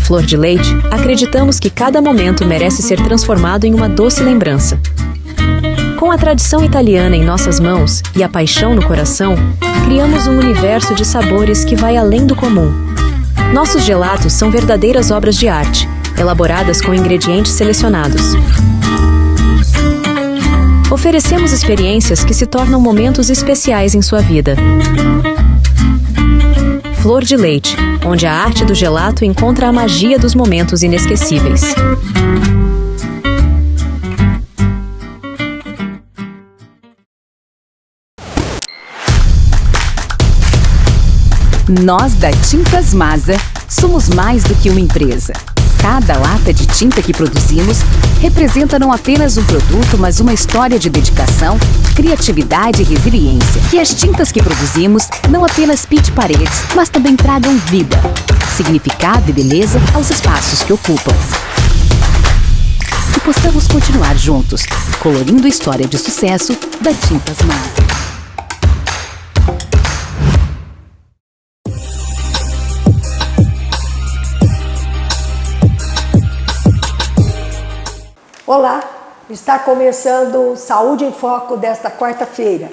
Flor de Leite, acreditamos que cada momento merece ser transformado em uma doce lembrança. Com a tradição italiana em nossas mãos e a paixão no coração, criamos um universo de sabores que vai além do comum. Nossos gelatos são verdadeiras obras de arte, elaboradas com ingredientes selecionados. Oferecemos experiências que se tornam momentos especiais em sua vida. Flor de Leite, onde a arte do gelato encontra a magia dos momentos inesquecíveis. Nós da Tintas Masa somos mais do que uma empresa. Cada lata de tinta que produzimos representa não apenas um produto, mas uma história de dedicação, criatividade e resiliência. Que as tintas que produzimos não apenas pinte paredes, mas também tragam vida, significado e beleza aos espaços que ocupam. E possamos continuar juntos, colorindo a história de sucesso da Tintas Masa. Olá, está começando Saúde em Foco desta quarta-feira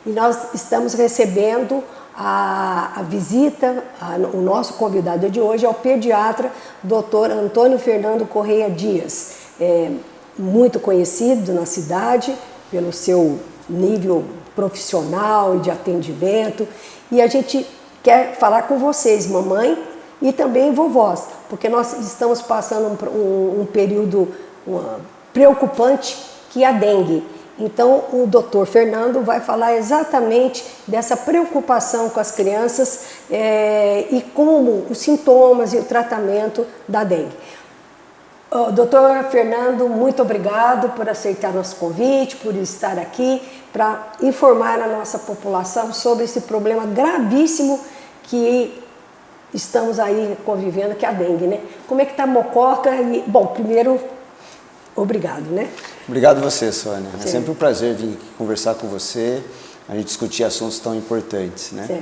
e nós estamos recebendo a visita, o nosso convidado de hoje é o pediatra Dr. Antônio Fernando Correia Dias, muito conhecido na cidade pelo seu nível profissional e de atendimento, e a gente quer falar com vocês, mamãe e também vovós, porque nós estamos passando um período preocupante que é a dengue. Então o Dr. Fernando vai falar exatamente dessa preocupação com as crianças e como os sintomas e o tratamento da dengue. Dr. Fernando, muito obrigado por aceitar nosso convite, por estar aqui para informar a nossa população sobre esse problema gravíssimo que estamos aí convivendo, que é a dengue, né? Como é que está a Mococa? Bom, primeiro, obrigado, né? Obrigado você, Sônia. Sim. É sempre um prazer vir conversar com você, a gente discutir assuntos tão importantes, né? Sim.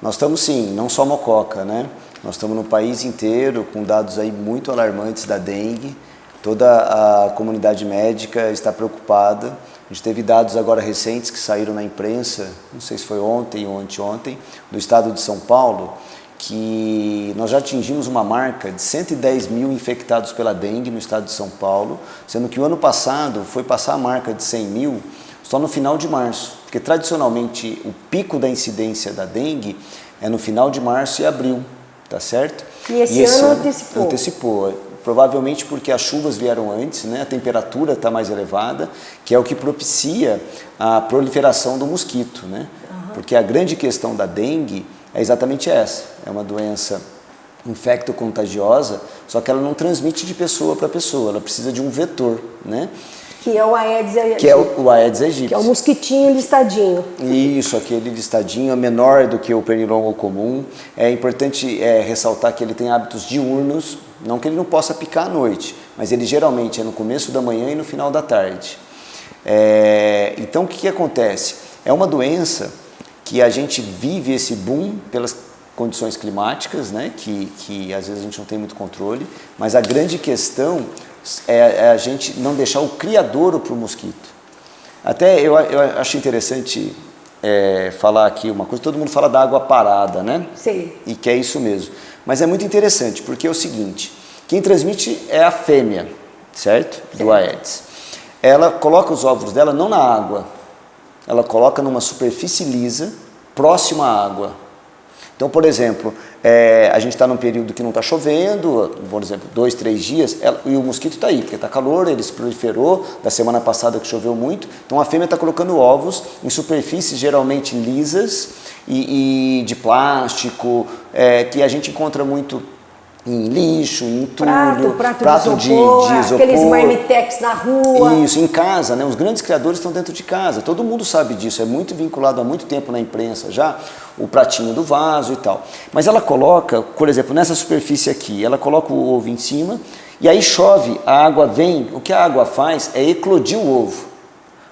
Nós estamos sim, não só Mococa, né? Nós estamos no país inteiro com dados aí muito alarmantes da dengue. Toda a comunidade médica está preocupada. A gente teve dados agora recentes que saíram na imprensa, não sei se foi ontem ou anteontem, do estado de São Paulo, que nós já atingimos uma marca de 110 mil infectados pela dengue no estado de São Paulo, sendo que o ano passado foi passar a marca de 100 mil só no final de março, porque tradicionalmente o pico da incidência da dengue é no final de março e abril, tá certo? E esse ano antecipou. Antecipou, provavelmente porque as chuvas vieram antes, né? A temperatura está mais elevada, que é o que propicia a proliferação do mosquito, né? Uhum. Porque a grande questão da dengue é exatamente essa, é uma doença infecto-contagiosa, só que ela não transmite de pessoa para pessoa, ela precisa de um vetor, né? Que é o Aedes aegypti. Que é o Aedes aegypti. Que é o mosquitinho listadinho. Isso, aquele listadinho é menor do que o pernilongo comum. É importante ressaltar que ele tem hábitos diurnos, não que ele não possa picar à noite, mas ele geralmente é no começo da manhã e no final da tarde. Então o que acontece? É uma doença que a gente vive esse boom pelas condições climáticas, né, que às vezes a gente não tem muito controle, mas a grande questão é a gente não deixar o criadouro para o mosquito. Até eu acho interessante falar aqui uma coisa, todo mundo fala da água parada, né? Sim. E que é isso mesmo. Mas é muito interessante, porque é o seguinte, quem transmite é a fêmea, certo? Do Aedes. Ela coloca os óvulos dela não na água, ela coloca numa superfície lisa, próxima à água. Então, por exemplo, a gente está num período que não está chovendo, por exemplo, 2, 3 dias, e o mosquito está aí, porque está calor, ele se proliferou, da semana passada que choveu muito, então a fêmea está colocando ovos em superfícies geralmente lisas e de plástico, que a gente encontra muito em lixo, em entulho, prato de isopor, aqueles marmitex na rua. Isso, em casa, né? Os grandes criadores estão dentro de casa, todo mundo sabe disso, é muito vinculado há muito tempo na imprensa já, o pratinho do vaso e tal. Mas ela coloca, por exemplo, nessa superfície aqui, ela coloca o ovo em cima e aí chove, a água vem, o que a água faz é eclodir o ovo.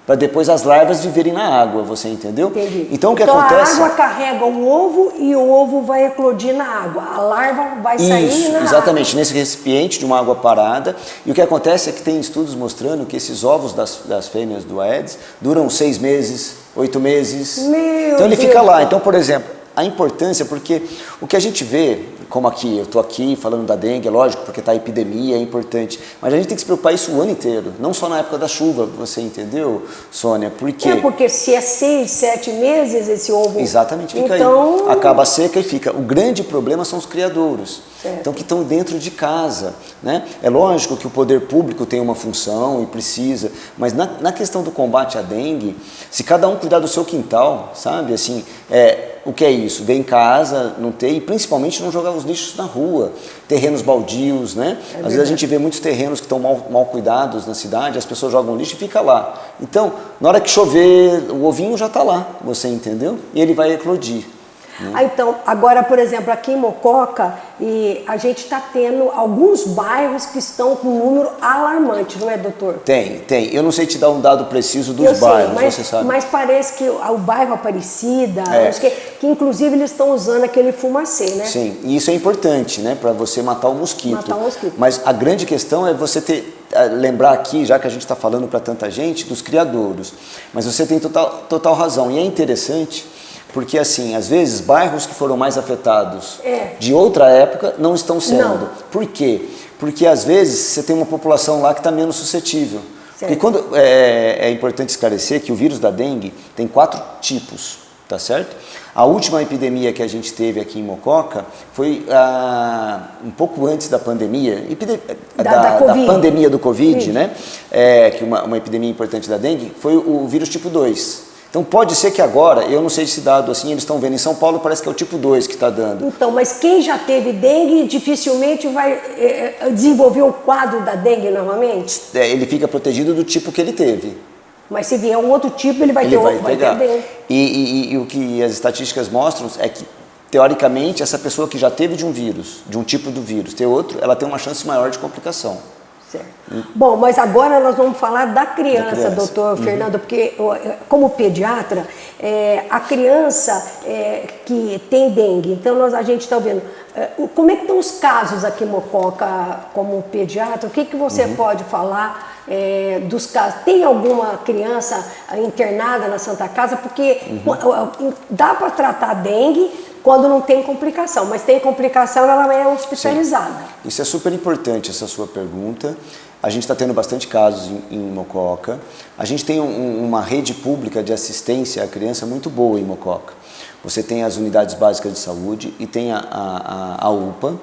para depois as larvas viverem na água, você entendeu? Entendi. Então o que então acontece... a água carrega o ovo e o ovo vai eclodir na água. A larva vai sair Isso, na exatamente, água. nesse recipiente de uma água parada. E o que acontece é que tem estudos mostrando que esses ovos das fêmeas do Aedes duram 6 meses, 8 meses. Então ele fica lá. Então, por exemplo, a importância, porque o que a gente vê, como aqui, eu estou aqui falando da dengue, é lógico, porque está a epidemia, é importante, mas a gente tem que se preocupar isso o ano inteiro, não só na época da chuva, você entendeu, Sônia? Porque se é 6, 7 meses esse ovo... Exatamente, fica então... aí. Acaba a seca e fica. O grande problema são os criadouros, certo. Então que estão dentro de casa, né? É lógico que o poder público tem uma função e precisa, mas na questão do combate à dengue, se cada um cuidar do seu quintal, sabe, assim, o que é isso? Ver em casa, não ter, e principalmente não jogar os lixos na rua, terrenos baldios, né? Às vezes a gente vê muitos terrenos que estão mal cuidados na cidade, as pessoas jogam lixo e fica lá. Então, na hora que chover, o ovinho já está lá, você entendeu? E ele vai eclodir. Então, agora, por exemplo, aqui em Mococa, e a gente está tendo alguns bairros que estão com um número alarmante, não é, doutor? Tem. Eu não sei te dar um dado preciso dos bairros, você sabe. Mas parece que o bairro Aparecida, acho que inclusive eles estão usando aquele fumacê, né? Sim, e isso é importante, né, para você matar o mosquito. Matar o mosquito. Mas a grande questão é você lembrar aqui, já que a gente está falando para tanta gente, dos criadouros. Mas você tem total razão, e é interessante... Porque, assim, às vezes, bairros que foram mais afetados de outra época não estão sendo. Não. Por quê? Porque, às vezes, você tem uma população lá que está menos suscetível. Certo. Porque quando, é importante esclarecer que o vírus da dengue tem 4 tipos, tá certo? A última epidemia que a gente teve aqui em Mococa foi um pouco antes da pandemia, da pandemia do Covid, né? Que uma epidemia importante da dengue, foi o vírus tipo 2. Então pode ser que agora, eu não sei se dado assim, eles estão vendo em São Paulo, parece que é o tipo 2 que está dando. Então, mas quem já teve dengue dificilmente vai desenvolver o quadro da dengue novamente? Ele fica protegido do tipo que ele teve. Mas se vier um outro tipo, ele vai ter dengue. E o que as estatísticas mostram é que, teoricamente, essa pessoa que já teve de um vírus, de um tipo do vírus, ter outro, ela tem uma chance maior de complicação. Certo. Bom, mas agora nós vamos falar da criança, doutor Fernando, porque como pediatra, a criança que tem dengue, então a gente está vendo, como é que estão os casos aqui em Mococa como pediatra, o que você pode falar dos casos? Tem alguma criança internada na Santa Casa? Porque dá para tratar dengue quando não tem complicação, mas tem complicação, ela é hospitalizada. Sim. Isso é super importante, essa sua pergunta. A gente está tendo bastante casos em Mococa. A gente tem uma rede pública de assistência à criança muito boa em Mococa. Você tem as unidades básicas de saúde e tem a UPA.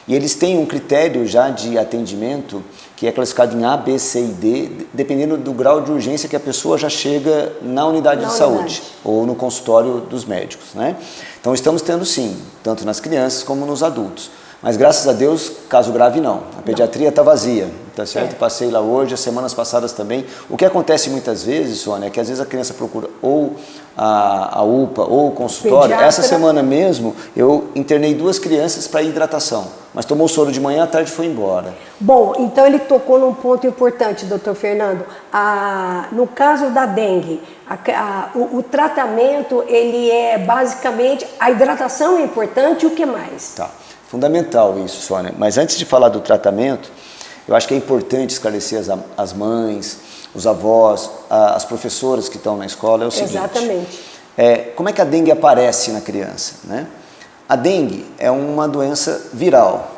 E eles têm um critério já de atendimento que é classificado em A, B, C e D, dependendo do grau de urgência que a pessoa já chega na unidade de saúde ou no consultório dos médicos, né? Então estamos tendo sim, tanto nas crianças como nos adultos. Mas graças a Deus, caso grave não. A pediatria está vazia, tá certo? Passei lá hoje, as semanas passadas também. O que acontece muitas vezes, Sônia, é que às vezes a criança procura ou a UPA ou o consultório. Pediatra. Essa semana mesmo, eu internei 2 crianças para hidratação, mas tomou soro de manhã, à tarde foi embora. Bom, então ele tocou num ponto importante, doutor Fernando. No caso da dengue, o tratamento, ele é basicamente, a hidratação é importante e o que mais? Tá. Fundamental isso, Sônia. Mas antes de falar do tratamento, eu acho que é importante esclarecer as mães, os avós, as professoras que estão na escola. É o seguinte. Exatamente. Como é que a dengue aparece na criança, né? A dengue é uma doença viral,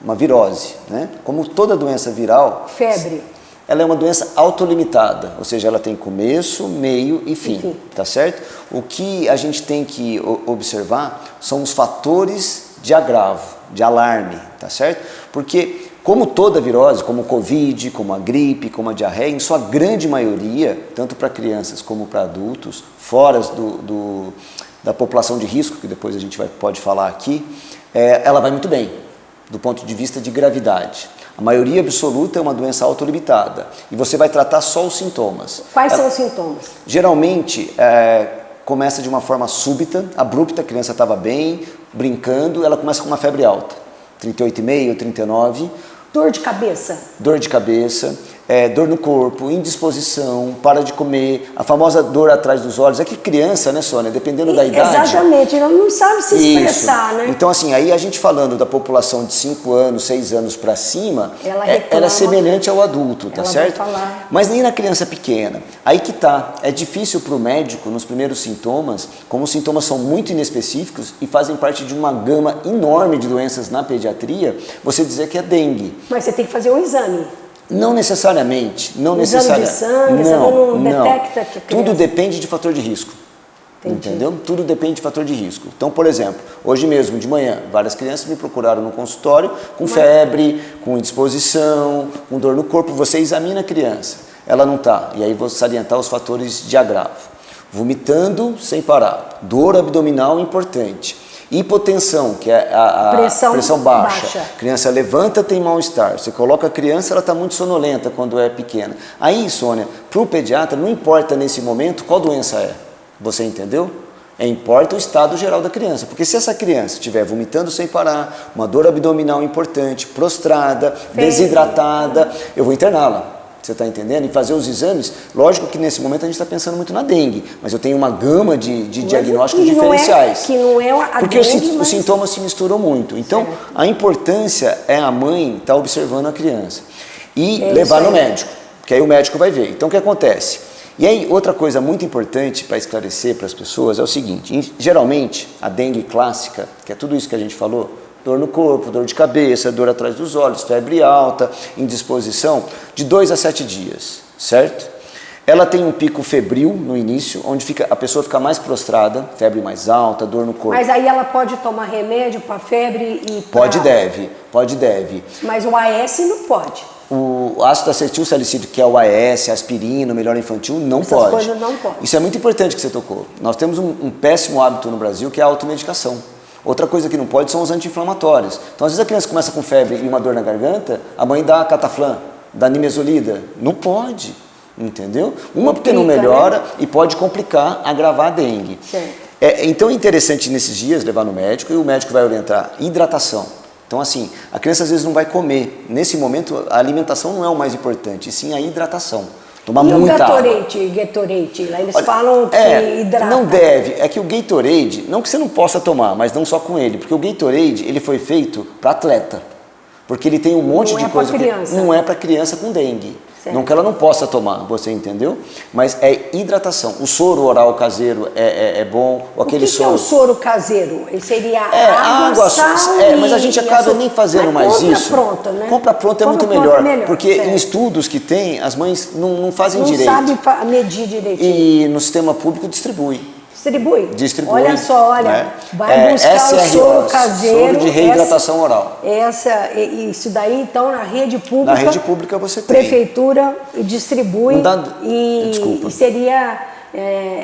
uma virose, né? Como toda doença viral... Febre. Ela é uma doença autolimitada, ou seja, ela tem começo, meio e fim, tá certo? O que a gente tem que observar são os fatores de agravo, de alarme, tá certo? Porque, como toda virose, como o Covid, como a gripe, como a diarreia, em sua grande maioria, tanto para crianças como para adultos, fora da população de risco, que depois a gente pode falar aqui, ela vai muito bem, do ponto de vista de gravidade. A maioria absoluta é uma doença autolimitada e você vai tratar só os sintomas. Quais são os sintomas? Geralmente, começa de uma forma súbita, abrupta, a criança estava bem, brincando, ela começa com uma febre alta, 38,5, 39. Dor de cabeça? Dor de cabeça, dor no corpo, indisposição, para de comer, a famosa dor atrás dos olhos. É que criança, né, Sônia, dependendo da idade... Exatamente, ela não sabe se expressar, né? Então, assim, aí a gente falando da população de 5 anos, 6 anos para cima, ela é semelhante ao adulto, tá ela certo? vai falar. Mas nem na criança pequena. Aí que tá, é difícil para o médico, nos primeiros sintomas, como os sintomas são muito inespecíficos e fazem parte de uma gama enorme de doenças na pediatria, você dizer que é dengue. Mas você tem que fazer um exame. Não necessariamente, não necessariamente. Exame de sangue, não detecta que a criança... Tudo depende de fator de risco. Entendi. Entendeu? Tudo depende de fator de risco. Então, por exemplo, hoje mesmo de manhã, várias crianças me procuraram no consultório com febre, com indisposição, com dor no corpo. Você examina a criança, ela não está. E aí vou salientar os fatores de agravo. Vomitando sem parar, dor abdominal importante, hipotensão, que é a pressão baixa. A criança levanta, tem mal-estar. Você coloca a criança, ela está muito sonolenta quando é pequena. Aí, Sônia, para o pediatra, não importa nesse momento qual doença é. Você entendeu? Importa o estado geral da criança. Porque se essa criança estiver vomitando sem parar, uma dor abdominal importante, prostrada, desidratada, eu vou interná-la. Você está entendendo? E fazer os exames, lógico que nesse momento a gente está pensando muito na dengue, mas eu tenho uma gama de diagnósticos diferenciais. Porque os sintomas se misturam muito. Então, a importância é a mãe estar observando a criança e levar no médico, que aí o médico vai ver. Então, o que acontece? E aí, outra coisa muito importante para esclarecer para as pessoas é o seguinte, geralmente, a dengue clássica, que é tudo isso que a gente falou, dor no corpo, dor de cabeça, dor atrás dos olhos, febre alta, indisposição, de 2 a 7 dias, certo? Ela tem um pico febril no início, onde a pessoa fica mais prostrada, febre mais alta, dor no corpo. Mas aí ela pode tomar remédio para febre e Pode, deve. Mas o AS não pode. O ácido acetil salicílico, que é o AS, aspirina, o melhor infantil, não pode. Essas coisas não podem. Isso é muito importante que você tocou. Nós temos um péssimo hábito no Brasil, que é a automedicação. Outra coisa que não pode são os anti-inflamatórios. Então, às vezes a criança começa com febre e uma dor na garganta, a mãe dá cataflã, dá nimesulida. Não pode, entendeu? Uma porque não melhora, né? E pode complicar, agravar a dengue. Então é interessante nesses dias levar no médico e o médico vai orientar hidratação. Então, assim, a criança às vezes não vai comer. Nesse momento, a alimentação não é o mais importante, e sim a hidratação. Tomar muita água. Gatorade, lá eles falam que hidrata. Não deve, é que o Gatorade, não que você não possa tomar, mas não só com ele, porque o Gatorade, ele foi feito para atleta, porque ele tem um monte de coisa que não é para criança com dengue. Certo. Não que ela não possa tomar, você entendeu? Mas é hidratação. O soro oral caseiro é bom. Ou aquele que é o soro caseiro? Ele seria água, sal mas a gente acaba nem fazendo mais isso. Pronta, né? Compra pronta é muito melhor. Porque em estudos que tem, as mães não fazem direito. Não sabe medir direitinho. E no sistema público distribui. Distribui. Olha só, né? Vai buscar o soro caseiro. Soro de reidratação oral. Isso daí, então, na rede pública. Na rede pública você tem. Prefeitura distribui. Desculpa. E seria.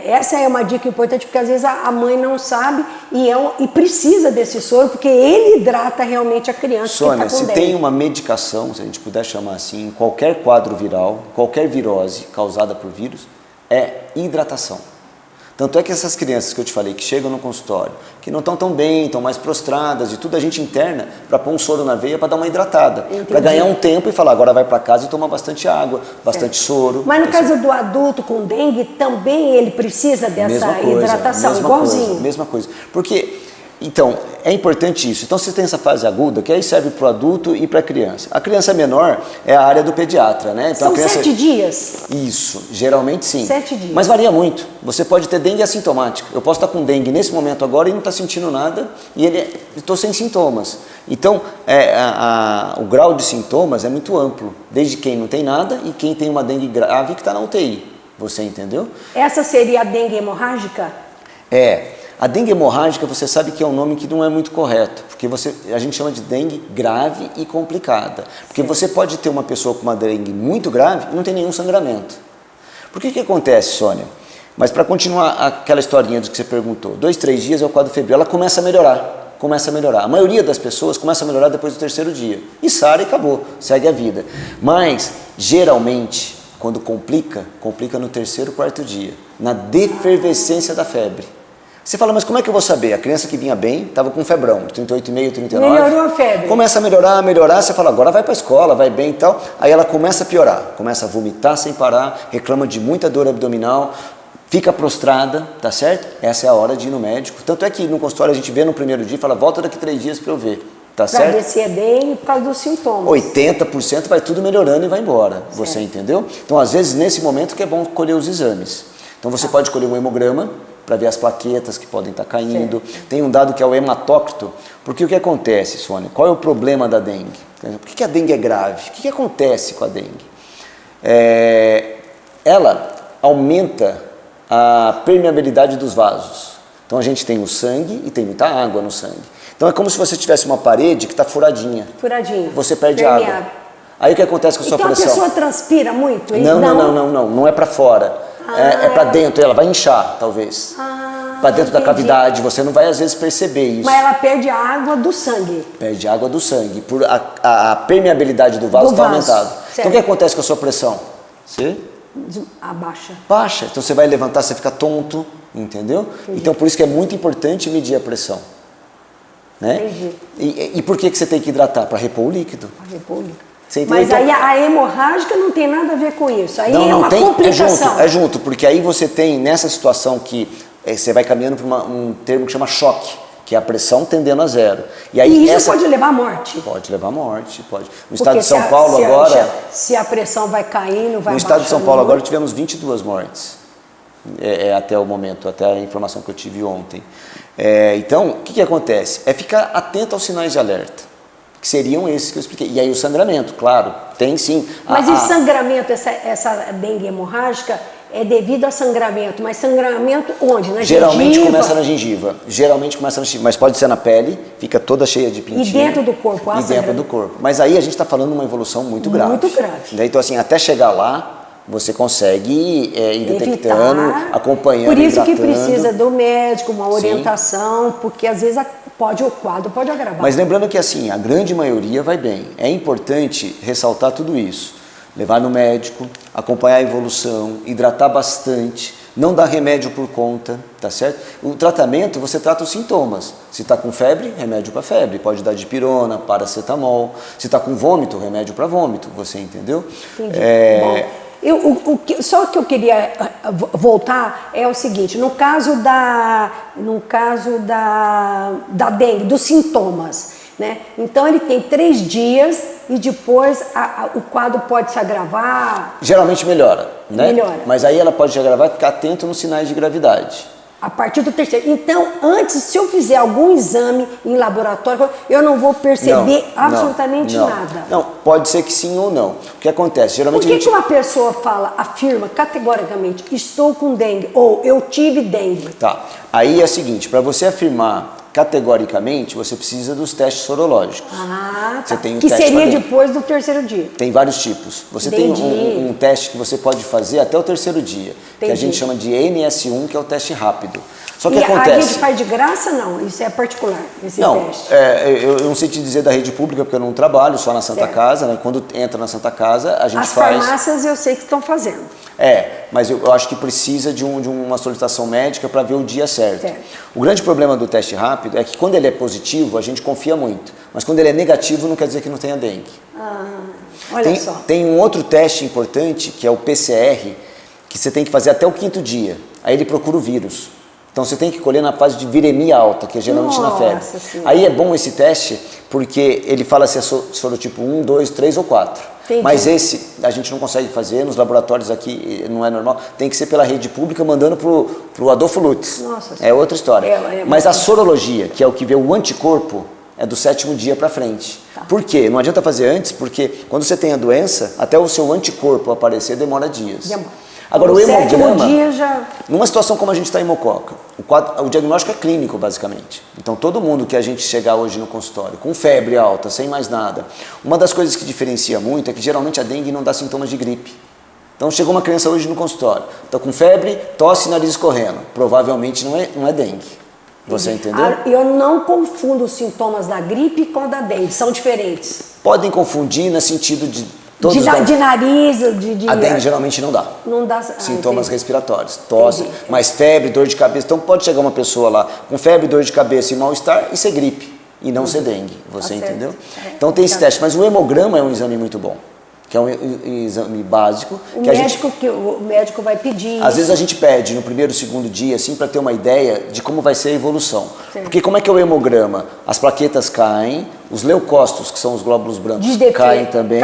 Essa é uma dica importante, porque às vezes a mãe não sabe e precisa desse soro, porque ele hidrata realmente a criança. Sônia, que tá com se tem uma medicação, se a gente puder chamar assim, em qualquer quadro viral, qualquer virose causada por vírus, é hidratação. Tanto é que essas crianças que eu te falei, que chegam no consultório, que não estão tão bem, estão mais prostradas, e tudo a gente interna para pôr um soro na veia para dar uma hidratada. Para ganhar um tempo e falar, agora vai para casa e toma bastante água, bastante soro. Mas no caso do adulto com dengue, também ele precisa dessa hidratação, igualzinho. Mesma coisa. Porque, então, é importante isso. Então, você tem essa fase aguda, que aí serve para o adulto e para a criança. A criança menor é a área do pediatra, né? Então, São 7 dias? Isso, geralmente sim. 7 dias. Mas varia muito. Você pode ter dengue assintomática. Eu posso estar com dengue nesse momento agora e não estar sentindo nada e estou sem sintomas. Então, o grau de sintomas é muito amplo. Desde quem não tem nada e quem tem uma dengue grave que está na UTI. Você entendeu? Essa seria a dengue hemorrágica? A dengue hemorrágica, você sabe que é um nome que não é muito correto, porque a gente chama de dengue grave e complicada. Porque você pode ter uma pessoa com uma dengue muito grave e não tem nenhum sangramento. Por que acontece, Sônia? Mas para continuar aquela historinha do que você perguntou, 2, 3 dias é o quadro febril, ela começa a melhorar. A maioria das pessoas começa a melhorar depois do 3º dia. E sara e acabou, segue a vida. Mas, geralmente, quando complica no 3º, 4º dia, na defervescência da febre. Você fala, mas como é que eu vou saber? A criança que vinha bem, estava com febrão, 38,5, 39. Melhorou a febre. Começa a melhorar, você fala, agora vai para a escola, vai bem e tal. Aí ela começa a piorar, começa a vomitar sem parar, reclama de muita dor abdominal, fica prostrada, tá certo? Essa é a hora de ir no médico. Tanto é que no consultório a gente vê no primeiro dia e fala, volta daqui 3 dias para eu ver, tá Pra certo? ver se é dengue por causa dos sintomas. 80% vai tudo melhorando e vai embora, você entendeu? Então, às vezes, nesse momento que é bom colher os exames. Então, você pode colher um hemograma, para ver as plaquetas que podem estar caindo. Tem um dado que é o hematócrito, porque o que acontece, Sônia? Qual é o problema da dengue? Por que a dengue é grave? O que acontece com a dengue? Ela aumenta a permeabilidade dos vasos. Então a gente tem o sangue e tem muita água no sangue. Então é como se você tivesse uma parede que está furadinha. Furadinha. Você perde Permeável. água. Aí o que acontece com a sua Então pressão? a pessoa transpira muito? Não é para fora. É para dentro, ela vai inchar, talvez. Para dentro da cavidade, você não vai às vezes perceber isso. Mas ela perde a água do sangue. Perde água do sangue, por a permeabilidade do vaso está aumentada. Então o que acontece com a sua pressão? Você abaixa. Baixa. Então você vai levantar, você fica tonto, entendeu? Entendi. Então por isso que é muito importante medir a pressão. Né? Entendi. E por que você tem que hidratar? Para repor o líquido. A república. Mas aí a hemorrágica não tem nada a ver com isso. Aí não, é uma tem, complicação. É junto, porque aí você tem nessa situação que você vai caminhando para um termo que chama choque, que é a pressão tendendo a zero. E aí isso pode levar à morte. Pode levar à morte, pode. No Porque estado de São Paulo agora... Se a pressão vai caindo, vai No estado de São Paulo muito. agora tivemos 22 mortes. Até o momento, até a informação que eu tive ontem. Então, o que acontece? É ficar atento aos sinais de alerta, que seriam esses que eu expliquei. E aí o sangramento, claro, tem sim. Mas esse sangramento, essa dengue hemorrágica, é devido a sangramento, mas sangramento onde? Na Geralmente gengiva? começa na gengiva. Geralmente começa na gengiva, mas pode ser na pele, fica toda cheia de pintinha. E dentro do corpo? E dentro do corpo. Mas aí a gente está falando de uma evolução muito grave. Muito grave. Então assim, até chegar lá, você consegue ir detectando, acompanhando, Por isso que hidratando. precisa do médico, uma orientação, porque às vezes o quadro pode agravar. Mas lembrando que assim, a grande maioria vai bem. É importante ressaltar tudo isso. Levar no médico, acompanhar a evolução, hidratar bastante, não dar remédio por conta, tá certo? O tratamento, você trata os sintomas. Se está com febre, remédio para febre. Pode dar dipirona, paracetamol. Se está com vômito, remédio para vômito. Você entendeu? Entendi. Bom, só que eu queria voltar é o seguinte, no caso da dengue, dos sintomas, né? Então ele tem 3 dias e depois o quadro pode se agravar. Geralmente melhora, né? Melhora. Mas aí ela pode se agravar e ficar atento nos sinais de gravidade. A partir do 3º. Então, antes, se eu fizer algum exame em laboratório, eu não vou perceber absolutamente nada. Não, pode ser que sim ou não. O que acontece? Geralmente Por que uma pessoa afirma categoricamente, estou com dengue, ou eu tive dengue? Tá. Aí é o seguinte, para você afirmar categoricamente, você precisa dos testes sorológicos. Ah, Você tá. tem um Que teste seria pra dengue. depois do 3º dia. Tem vários tipos. Você Entendi. tem um teste que você pode fazer até o 3º dia, que a Entendi. gente chama de NS1, que é o teste rápido. Só que E acontece... a gente faz de graça? Não, isso é particular, esse Não, teste. eu não sei te dizer da rede pública, porque eu não trabalho só na Santa Certo. Casa, né? Quando entra na Santa Casa, a gente As faz... farmácias eu sei que estão fazendo. Mas eu acho que precisa de uma solicitação médica para ver o dia certo. Certo. O grande problema do teste rápido é que quando ele é positivo, a gente confia muito. Mas quando ele é negativo, não quer dizer que não tenha dengue. Olha só. Tem um outro teste importante, que é o PCR, que você tem que fazer até o 5º dia. Aí ele procura o vírus. Então você tem que colher na fase de viremia alta, que é geralmente na febre. Senhora. Aí é bom esse teste, porque ele fala se é sorotipo 1, 2, 3 ou 4. Entendi. Mas esse a gente não consegue fazer, nos laboratórios aqui não é normal. Tem que ser pela rede pública, mandando pro Adolfo Lutz. Nossa É Senhora. outra história. Mas a sorologia, que é o que vê o anticorpo, é do 7º dia para frente. Tá. Por quê? Não adianta fazer antes, porque quando você tem a doença, até o seu anticorpo aparecer demora dias. Agora, o hemograma, dia já... numa situação como a gente está em Mococa, o diagnóstico é clínico, basicamente. Então, todo mundo que a gente chegar hoje no consultório com febre alta, sem mais nada, uma das coisas que diferencia muito é que geralmente a dengue não dá sintomas de gripe. Então, chegou uma criança hoje no consultório, está com febre, tosse e nariz escorrendo. Provavelmente não é dengue. Você entendeu? Eu não confundo os sintomas da gripe com a da dengue, são diferentes. Podem confundir no sentido de De nariz, A dengue geralmente não dá. Não dá Sintomas respiratórios, tosse, mais febre, dor de cabeça. Então pode chegar uma pessoa lá com febre, dor de cabeça e mal-estar e ser gripe, e não ser dengue, você entendeu? Então tem esse teste, mas o hemograma é um exame muito bom, que é um exame básico. O médico vai pedir. Às vezes a gente pede no primeiro, segundo dia, assim, para ter uma ideia de como vai ser a evolução. Certo. Porque como é que é o hemograma? As plaquetas caem, os leucócitos, que são os glóbulos brancos, caem também,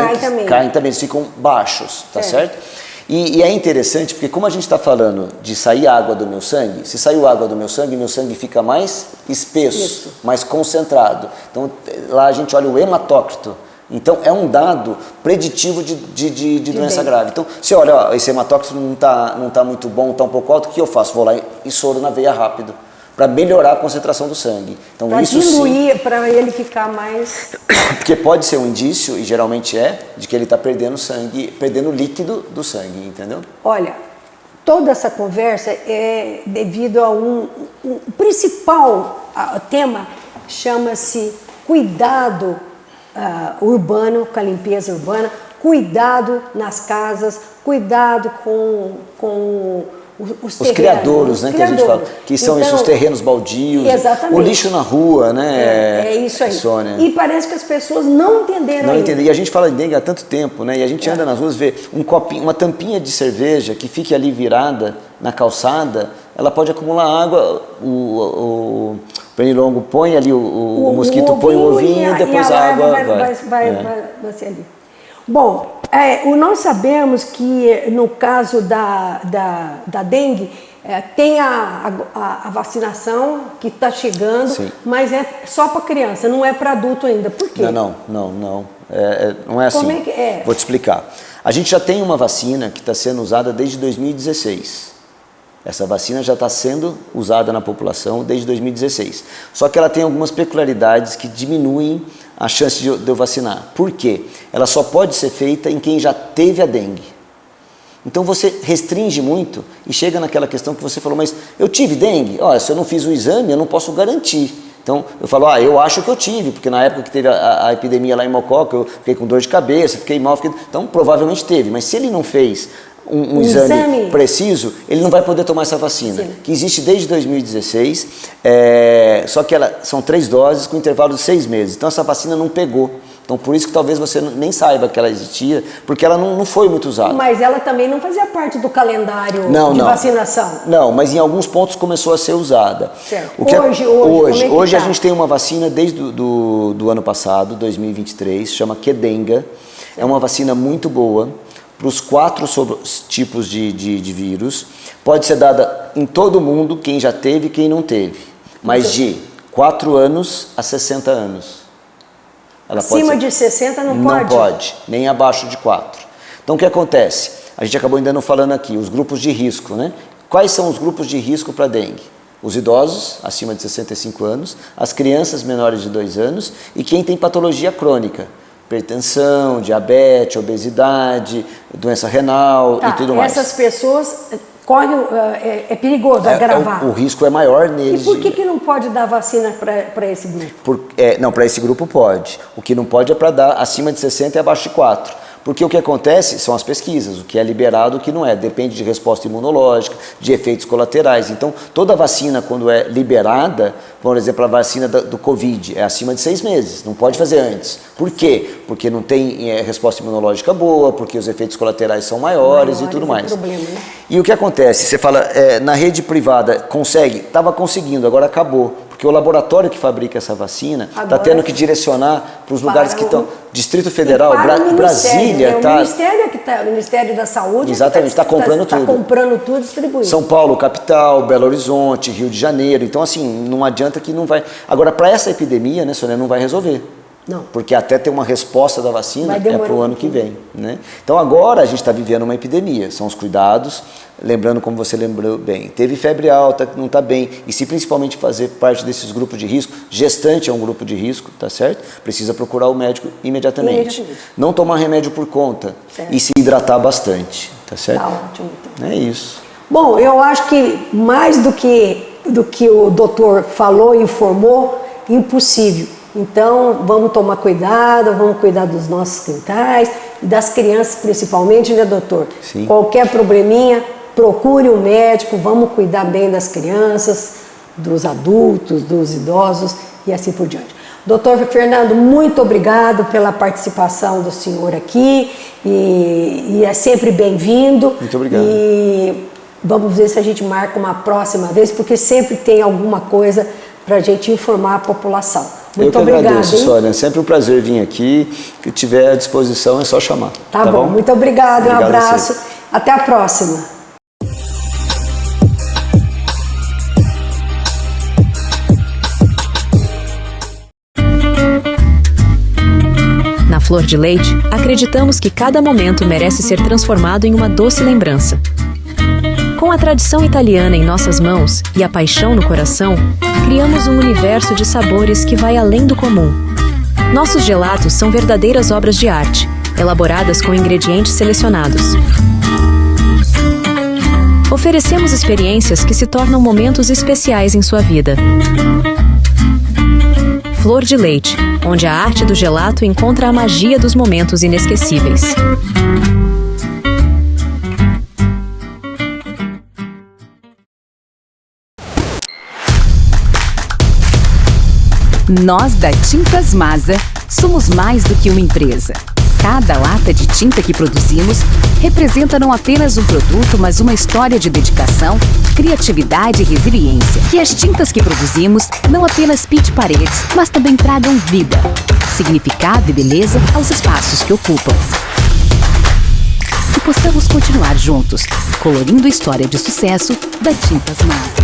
eles ficam baixos, tá certo? E é interessante porque como a gente está falando de sair água do meu sangue, se saiu água do meu sangue fica mais espesso, mais concentrado. Então lá a gente olha o hematócrito. Então é um dado preditivo de doença grave. Então você olha, ó, esse hematócrito não tá muito bom, está um pouco alto, o que eu faço? Vou lá e soro na veia rápido, para melhorar a concentração do sangue. Então pra isso diluir, para ele ficar mais... Porque pode ser um indício, e geralmente de que ele está perdendo sangue, perdendo líquido do sangue, entendeu? Olha, toda essa conversa é devido a um principal tema, chama-se cuidado urbano, com a limpeza urbana, cuidado nas casas, cuidado com os criadouros, né, que a gente fala, que são então, esses terrenos baldios, o lixo na rua, né? É isso aí. Sônia. E parece que as pessoas não entenderam. Não entendem. E a gente fala de dengue há tanto tempo, né? E a gente anda nas ruas, vê um copinho, uma tampinha de cerveja que fique ali virada na calçada, ela pode acumular água, o pernilongo põe ali, o mosquito põe o ovinho e depois a água vai ser ali. Bom, nós sabemos que no caso da dengue, tem a vacinação que está chegando, sim, mas é só para criança, não é para adulto ainda. Por quê? Não. Não é assim. Como é que é? Vou te explicar. A gente já tem uma vacina que está sendo usada desde 2016. Essa vacina já está sendo usada na população desde 2016. Só que ela tem algumas peculiaridades que diminuem a chance de eu vacinar. Por quê? Ela só pode ser feita em quem já teve a dengue. Então você restringe muito e chega naquela questão que você falou, mas eu tive dengue? Se eu não fiz o exame, eu não posso garantir. Então eu falo, eu acho que eu tive, porque na época que teve a epidemia lá em Mococa, eu fiquei com dor de cabeça, fiquei mal, então provavelmente teve. Mas se ele não fez um exame preciso, ele não vai poder tomar essa vacina, sim, que existe desde 2016, só que são 3 doses com intervalo de 6 meses. Então essa vacina não pegou. Então por isso que talvez você nem saiba que ela existia, porque ela não foi muito usada. Mas ela também não fazia parte do calendário de vacinação. Não, mas em alguns pontos começou a ser usada. Certo. Hoje a gente tem uma vacina desde do ano passado, 2023, chama Qdenga. Sim. É uma vacina muito boa para os 4 tipos de vírus. Pode ser dada em todo mundo, quem já teve e quem não teve. Mas de 4 anos a 60 anos. Acima de 60 não pode? Não pode, nem abaixo de 4. Então o que acontece? A gente acabou ainda não falando aqui, os grupos de risco, né? Quais são os grupos de risco para dengue? Os idosos, acima de 65 anos, as crianças menores de 2 anos e quem tem patologia crônica. Hipertensão, diabetes, obesidade, doença renal e tudo mais. Essas pessoas é perigoso agravar. O risco é maior neles. E por que não pode dar vacina para esse grupo? Não, para esse grupo pode. O que não pode é para dar acima de 60 e abaixo de 4. Porque o que acontece são as pesquisas, o que é liberado e o que não é. Depende de resposta imunológica, de efeitos colaterais. Então, toda vacina, quando é liberada, por exemplo, a vacina do Covid, é acima de 6 meses, não pode fazer antes. Por quê? Porque não tem resposta imunológica boa, porque os efeitos colaterais são maiores e tudo mais. Problema, né? E o que acontece? Você fala, na rede privada, consegue? Estava conseguindo, agora acabou. Porque o laboratório que fabrica essa vacina está tendo que direcionar para os lugares que estão... Distrito Federal, Brasília... O Ministério da Saúde... Exatamente, está comprando tudo. Está comprando tudo e distribuindo. São Paulo, capital, Belo Horizonte, Rio de Janeiro. Então, assim, não adianta que não vai... Agora, para essa epidemia, né, Sônia, não vai resolver. Não. Porque até ter uma resposta da vacina é para o ano que vem, né? Então agora a gente está vivendo uma epidemia, são os cuidados, lembrando como você lembrou bem, teve febre alta, não está bem, e se principalmente fazer parte desses grupos de risco, gestante é um grupo de risco, tá certo? Precisa procurar o médico imediatamente. Não tomar remédio por conta, certo, e se hidratar bastante, tá certo? Tá ótimo. Então. É isso. Bom, eu acho que mais do que o doutor falou e informou, impossível. Então, vamos tomar cuidado, vamos cuidar dos nossos quintais das crianças principalmente, né, doutor? Sim. Qualquer probleminha, procure um médico, vamos cuidar bem das crianças, dos adultos, dos idosos e assim por diante. Doutor Fernando, muito obrigado pela participação do senhor aqui e é sempre bem-vindo. Muito obrigado. E vamos ver se a gente marca uma próxima vez, porque sempre tem alguma coisa para a gente informar a população. Muito obrigado. Eu que agradeço, Sônia. É sempre um prazer vir aqui. Que tiver à disposição é só chamar. Tá bom? Muito obrigado. Um abraço. Até a próxima. Na Flor de Leite, acreditamos que cada momento merece ser transformado em uma doce lembrança. Com a tradição italiana em nossas mãos e a paixão no coração, criamos um universo de sabores que vai além do comum. Nossos gelatos são verdadeiras obras de arte, elaboradas com ingredientes selecionados. Oferecemos experiências que se tornam momentos especiais em sua vida. Flor de Leite, onde a arte do gelato encontra a magia dos momentos inesquecíveis. Nós da Tintas Masa somos mais do que uma empresa. Cada lata de tinta que produzimos representa não apenas um produto, mas uma história de dedicação, criatividade e resiliência. Que as tintas que produzimos não apenas pinte paredes, mas também tragam vida, significado e beleza aos espaços que ocupam. Que possamos continuar juntos, colorindo a história de sucesso da Tintas Masa.